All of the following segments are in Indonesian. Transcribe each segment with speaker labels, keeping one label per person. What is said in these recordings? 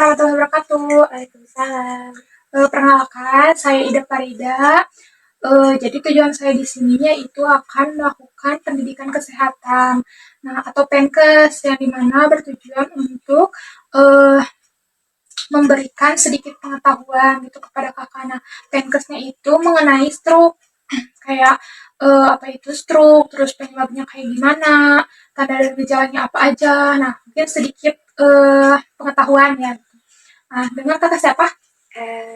Speaker 1: warahmatullahi wabarakatuh.
Speaker 2: Waalaikumsalam.
Speaker 1: Perkenalkan, saya Ida Farida. Jadi tujuan saya di sini yaitu akan melakukan pendidikan kesehatan, nah atau Penkes yang dimana bertujuan untuk uh, memberikan sedikit pengetahuan gitu kepada kakak. Nah, Penkesnya itu mengenai stroke, kayak apa itu stroke, terus penyebabnya kayak gimana, tanda dan gejalanya apa aja. Nah, mungkin sedikit pengetahuan ya. Nah, dengan kakak siapa?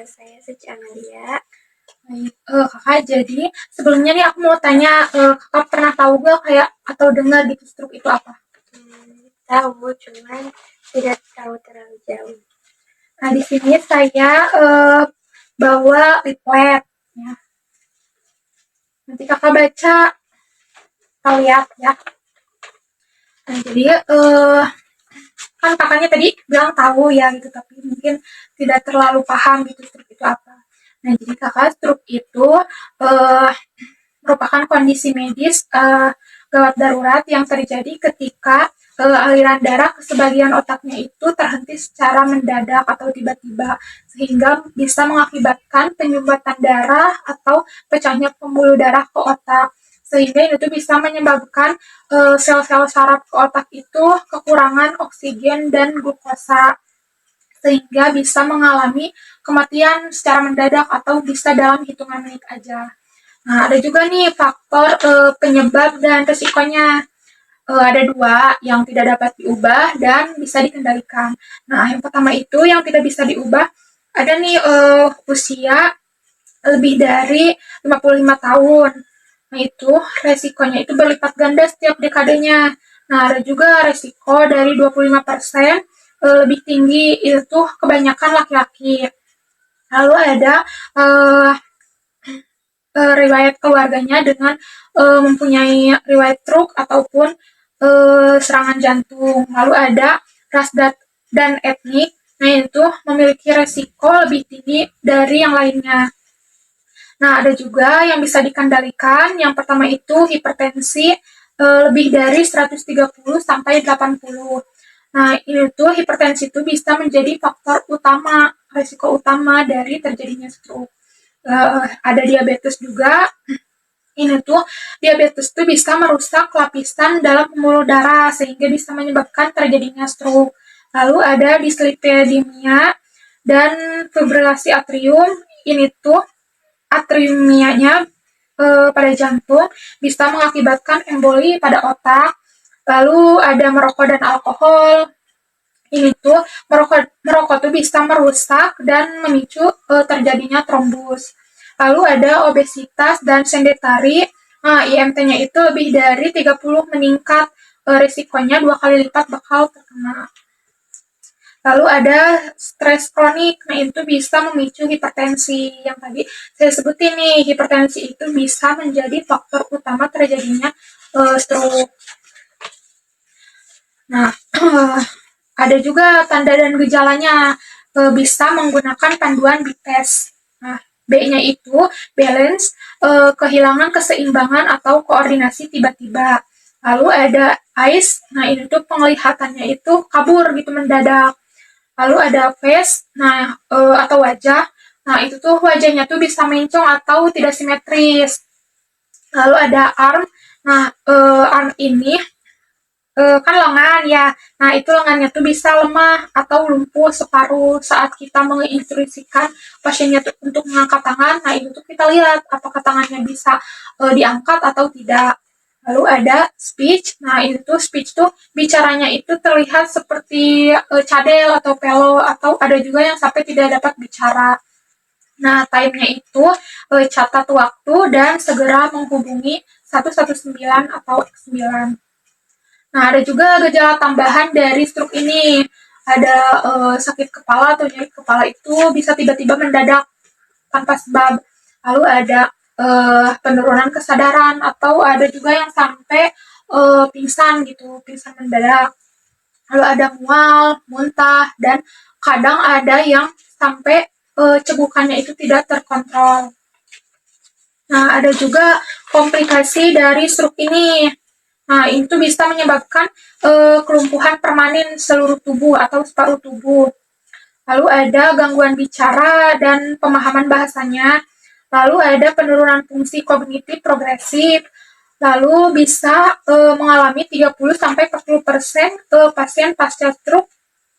Speaker 2: Saya Suci Amalia.
Speaker 1: Baik, kakak jadi sebelumnya nih aku mau tanya, kakak pernah tahu gak kayak atau dengar gitu stroke itu apa?
Speaker 2: Tahu, cuman tidak tahu terlalu jauh.
Speaker 1: Nah, di sini saya bawa leaflet ya. Nanti kakak baca, kakak lihat ya. Nah, jadi kan kakaknya tadi bilang tahu ya gitu, tapi mungkin tidak terlalu paham gitu stroke itu apa. Nah, jadi kakak stroke itu uh, merupakan kondisi medis gawat darurat yang terjadi ketika aliran darah ke sebagian otaknya itu terhenti secara mendadak atau tiba-tiba, sehingga bisa mengakibatkan penyumbatan darah atau pecahnya pembuluh darah ke otak, sehingga itu bisa menyebabkan sel-sel saraf ke otak itu kekurangan oksigen dan glukosa, sehingga bisa mengalami kematian secara mendadak atau bisa dalam hitungan menit aja. Nah, ada juga nih faktor penyebab dan resikonya. Ada dua yang tidak dapat diubah dan bisa dikendalikan. Nah, yang pertama itu yang tidak bisa diubah, ada nih usia lebih dari 55 tahun. Nah, itu resikonya itu berlipat ganda setiap dekadenya. Nah, ada juga resiko dari 25% lebih tinggi, itu kebanyakan laki-laki. Lalu ada uh, riwayat keluarganya dengan mempunyai riwayat stroke ataupun serangan jantung. Lalu ada ras dan etnik, nah itu memiliki resiko lebih tinggi dari yang lainnya. Nah, ada juga yang bisa dikendalikan. Yang pertama itu hipertensi lebih dari 130 sampai 80. Nah, ini tuh hipertensi itu bisa menjadi faktor utama, risiko utama dari terjadinya stroke. Ada diabetes juga. Ini tuh diabetes tuh bisa merusak lapisan dalam pembuluh darah sehingga bisa menyebabkan terjadinya stroke. Lalu ada dislipidemia dan fibrilasi atrium. Ini tuh atriumianya pada jantung bisa mengakibatkan emboli pada otak. Lalu ada merokok dan alkohol. Ini tuh merokok tuh bisa merusak dan memicu terjadinya trombus. Lalu ada obesitas dan sedentari. Nah, IMT-nya itu lebih dari 30 meningkat, risikonya 2 kali lipat bakal terkena. Lalu ada stres kronik. Nah, itu bisa memicu hipertensi. Yang tadi saya sebutin nih, hipertensi itu bisa menjadi faktor utama terjadinya stroke. Nah, ada juga tanda dan gejalanya, bisa menggunakan panduan BPAS. Nah, B-nya itu balance, kehilangan keseimbangan atau koordinasi tiba-tiba. Lalu ada eyes, nah ini tuh penglihatannya itu kabur gitu mendadak. Lalu ada face, nah atau wajah, nah itu tuh wajahnya tuh bisa mencong atau tidak simetris. Lalu ada arm, nah arm ini kan lengan ya. Nah, itu lengannya tuh bisa lemah atau lumpuh separuh saat kita menginstruksikan pasiennya tuh untuk mengangkat tangan. Nah, itu tuh kita lihat apakah tangannya bisa diangkat atau tidak. Lalu ada speech. Nah, itu tuh speech tuh bicaranya itu terlihat seperti cadel atau pelo, atau ada juga yang sampai tidak dapat bicara. Nah, time-nya itu catat waktu dan segera menghubungi 119 atau X9. Nah, ada juga gejala tambahan dari stroke ini. Ada sakit kepala atau nyeri kepala itu bisa tiba-tiba mendadak tanpa sebab. Lalu ada penurunan kesadaran atau ada juga yang sampai pingsan gitu, pingsan mendadak. Lalu ada mual, muntah, dan kadang ada yang sampai cegukannya itu tidak terkontrol. Nah, ada juga komplikasi dari stroke ini. Nah, itu bisa menyebabkan kelumpuhan permanen seluruh tubuh atau separuh tubuh. Lalu ada gangguan bicara dan pemahaman bahasanya. Lalu ada penurunan fungsi kognitif progresif. Lalu bisa mengalami 30-40% pasien pasca stroke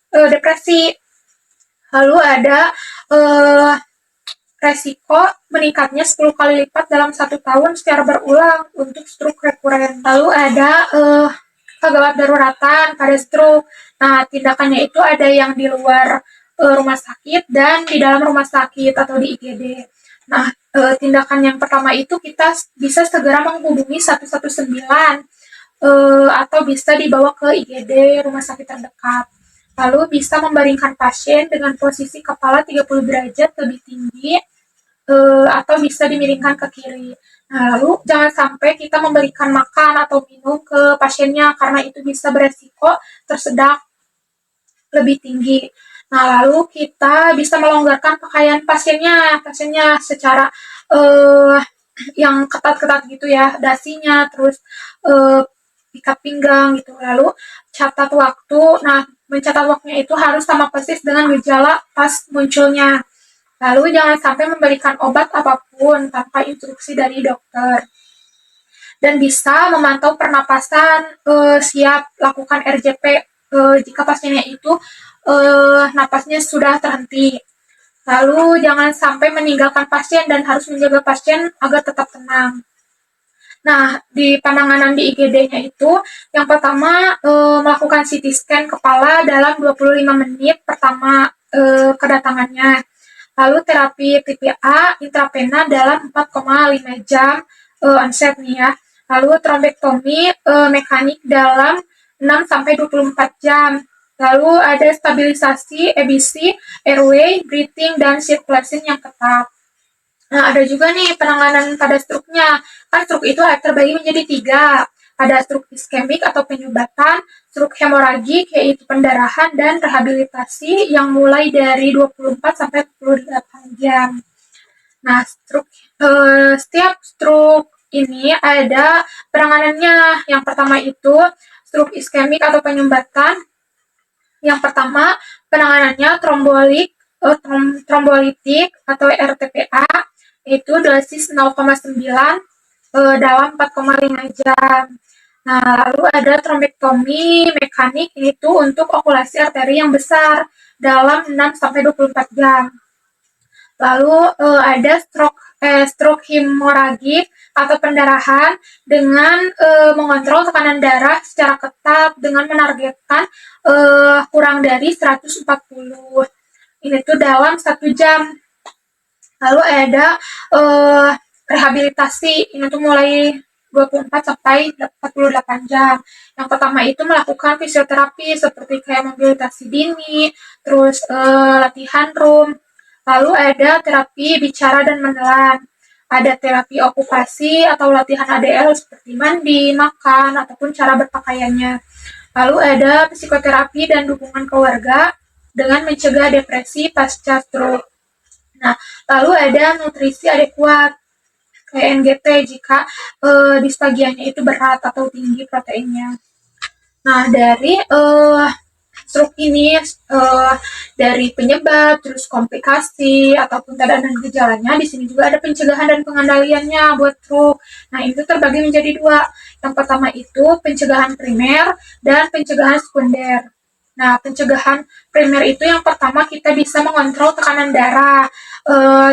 Speaker 1: depresi. Lalu ada eh, resiko meningkatnya 10 kali lipat dalam 1 tahun secara berulang untuk stroke rekuren. Lalu ada kegawat daruratan pada stroke. Nah, tindakannya itu ada yang di luar rumah sakit dan di dalam rumah sakit atau di IGD. Nah, tindakan yang pertama itu kita bisa segera menghubungi 119 atau bisa dibawa ke IGD rumah sakit terdekat. Lalu bisa membaringkan pasien dengan posisi kepala 30 derajat lebih tinggi atau bisa dimiringkan ke kiri. Nah, lalu jangan sampai kita memberikan makan atau minum ke pasiennya karena itu bisa beresiko tersedak lebih tinggi. Nah, lalu kita bisa melonggarkan pakaian pasiennya secara uh, yang ketat-ketat gitu ya, dasinya, terus ikat pinggang gitu. Lalu catat waktu. Nah, mencatat waktunya itu harus sama persis dengan gejala pas munculnya. Lalu jangan sampai memberikan obat apapun tanpa instruksi dari dokter. Dan bisa memantau pernapasan, siap lakukan RJP jika pasiennya itu napasnya sudah terhenti. Lalu jangan sampai meninggalkan pasien dan harus menjaga pasien agar tetap tenang. Nah, di penanganan di IGD-nya itu, yang pertama melakukan CT scan kepala dalam 25 menit pertama kedatangannya. Lalu terapi TPA intravena dalam 4,5 jam onset nih ya. Lalu trombektomi mekanik dalam 6-24 jam. Lalu ada stabilisasi EBC, airway, breathing, dan circulation yang ketat. Nah, ada juga nih penanganan pada stroke-nya. Kan stroke itu terbagi menjadi 3. Ada stroke iskemik atau penyumbatan, stroke hemoragik yaitu pendarahan, dan rehabilitasi yang mulai dari 24 sampai 28 jam. Nah, setiap stroke ini ada penanganannya. Yang pertama itu stroke iskemik atau penyumbatan. Yang pertama penanganannya trombolitik atau RTPA itu dosis 0,9 dalam 4,5 jam. Nah, lalu ada trombektomi mekanik itu untuk okulasi arteri yang besar dalam 6-24 jam. Lalu ada stroke hemoragik atau pendarahan dengan mengontrol tekanan darah secara ketat dengan menargetkan kurang dari 140. Ini tuh dalam 1 jam. Lalu ada rehabilitasi, ini tuh mulai 24 sampai 48 jam. Yang pertama itu melakukan fisioterapi seperti kayak mobilisasi dini, terus latihan room. Lalu ada terapi bicara dan menelan. Ada terapi okupasi atau latihan ADL seperti mandi, makan, ataupun cara berpakaiannya. Lalu ada psikoterapi dan dukungan keluarga dengan mencegah depresi pasca stroke. Nah, lalu ada nutrisi adekuat kayak NGT jika disfagianya itu berat atau tinggi proteinnya. Nah, dari stroke ini dari penyebab, terus komplikasi ataupun tanda dan gejalanya, di sini juga ada pencegahan dan pengendaliannya buat stroke. Nah, itu terbagi menjadi 2. Yang pertama itu pencegahan primer dan pencegahan sekunder. Nah, pencegahan primer itu yang pertama kita bisa mengontrol tekanan darah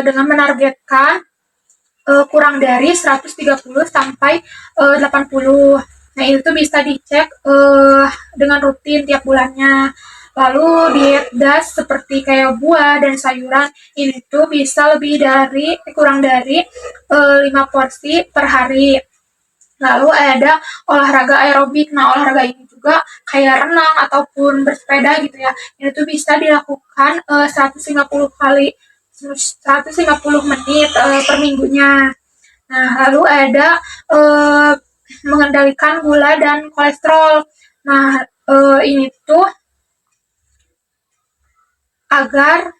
Speaker 1: dengan menargetkan kurang dari 130 sampai 80. Nah, itu bisa dicek dengan rutin tiap bulannya. Lalu diet DAS seperti kayak buah dan sayuran ini tuh bisa kurang dari 5 porsi per hari. Lalu ada olahraga aerobik. Nah, olahraga ini juga kayak renang ataupun bersepeda gitu ya. Ini tuh bisa dilakukan 150 menit per minggunya. Nah, lalu ada mengendalikan gula dan kolesterol. Nah, ini tuh agar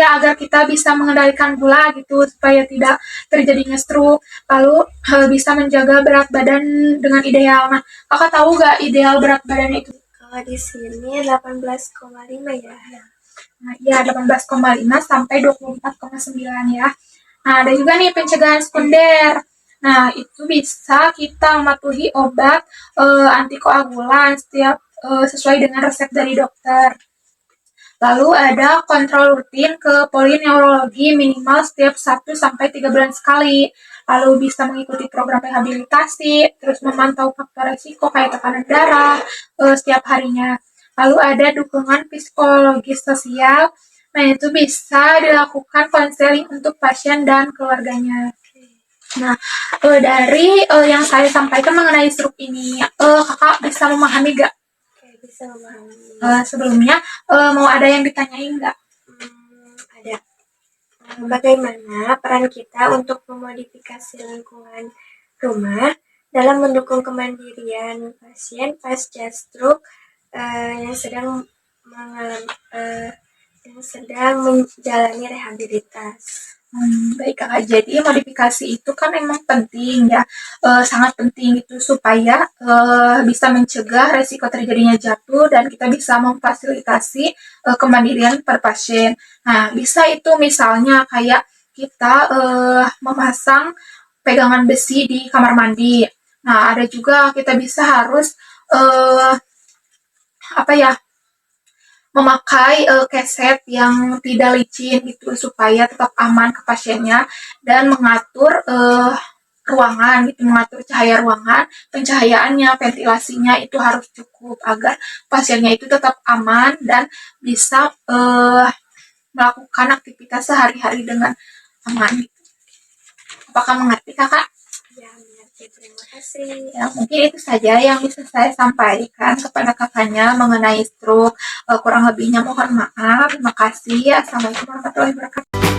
Speaker 1: agar kita bisa mengendalikan gula gitu supaya tidak terjadinya stroke. Lalu bisa menjaga berat badan dengan ideal. Nah, kakak tahu gak ideal berat badan itu?
Speaker 2: Kalau di sini 18,5 ya.
Speaker 1: Nah, ya 18,5 sampai 24,9 ya. Nah, ada juga nih pencegahan sekunder. Nah, itu bisa kita mematuhi obat antikoagulan setiap sesuai dengan resep dari dokter. Lalu ada kontrol rutin ke polineurologi minimal setiap 1-3 bulan sekali. Lalu bisa mengikuti program rehabilitasi, terus memantau faktor resiko kayak tekanan darah setiap harinya. Lalu ada dukungan psikologis sosial. Nah, itu bisa dilakukan konseling untuk pasien dan keluarganya. Nah, dari yang saya sampaikan mengenai stroke ini, kakak bisa memahami gak?
Speaker 2: Oke, bisa memahami.
Speaker 1: Sebelumnya, mau ada yang ditanyain nggak?
Speaker 2: Ada. Bagaimana peran kita untuk memodifikasi lingkungan rumah dalam mendukung kemandirian pasien pasca stroke yang sedang menjalani rehabilitas?
Speaker 1: Baik kakak, jadi modifikasi itu kan memang penting ya, sangat penting itu supaya bisa mencegah resiko terjadinya jatuh dan kita bisa memfasilitasi kemandirian per pasien. Nah, bisa itu misalnya kayak kita memasang pegangan besi di kamar mandi. Nah, ada juga kita bisa harus memakai keset yang tidak licin gitu supaya tetap aman ke pasiennya dan mengatur ruangan gitu, mengatur cahaya ruangan, pencahayaannya, ventilasinya itu harus cukup agar pasiennya itu tetap aman dan bisa melakukan aktivitas sehari-hari dengan aman. Apakah mengerti kakak?
Speaker 2: Ya, mengerti. Terima kasih.
Speaker 1: Ya, mungkin itu saja yang bisa saya sampaikan kepada kakaknya mengenai stroke. Kurang lebihnya mohon maaf. Terima kasih. Assalamualaikum warahmatullahi wabarakatuh.